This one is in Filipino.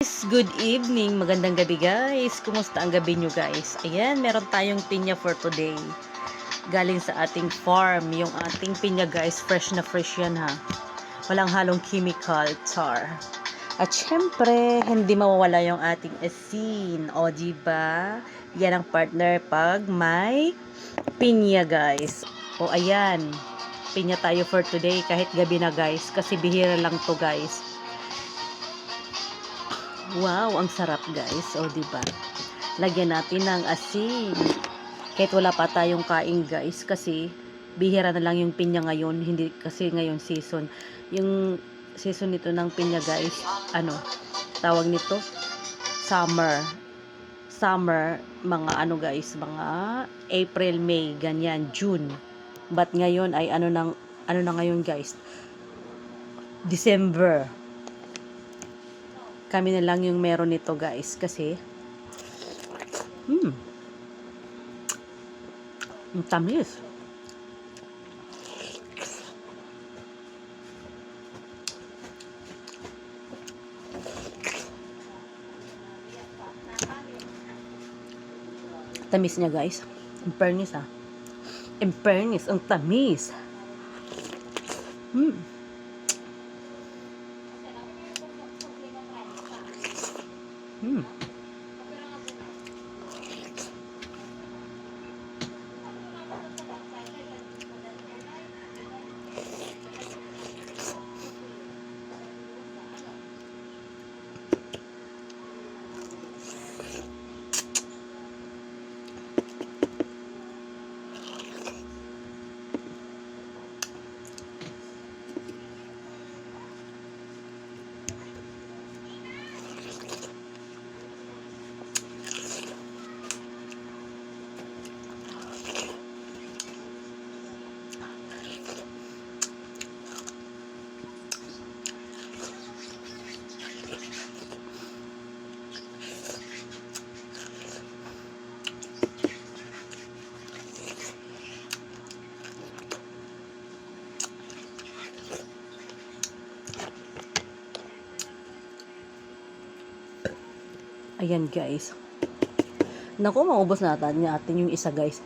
Good evening, magandang gabi guys. Kumusta ang gabi nyo guys? Ayan, meron tayong pinya for today. Galing sa ating farm. Yung ating pinya guys, fresh na fresh yan ha. Walang halong chemical, char. At syempre, hindi mawawala yung ating asin. O diba? Yan ang partner pag may pinya guys. O ayan, pinya tayo for today kahit gabi na guys. Kasi bihira lang to guys. Wow, ang sarap guys. O diba? Lagyan natin ng asin. Kahit wala pa tayong kain guys kasi bihira na lang yung pinya ngayon, hindi kasi ngayon season. Yung season nito ng pinya guys, tawag nito summer. Summer, mga guys, mga April, May, ganyan, June. But ngayon ay ano na ngayon guys? December. Kami na lang yung meron nito guys kasi ang tamis. Tamis niya guys. In fairness In fairness, ang tamis. Ayan guys. Naku, maubos natin yung isa guys.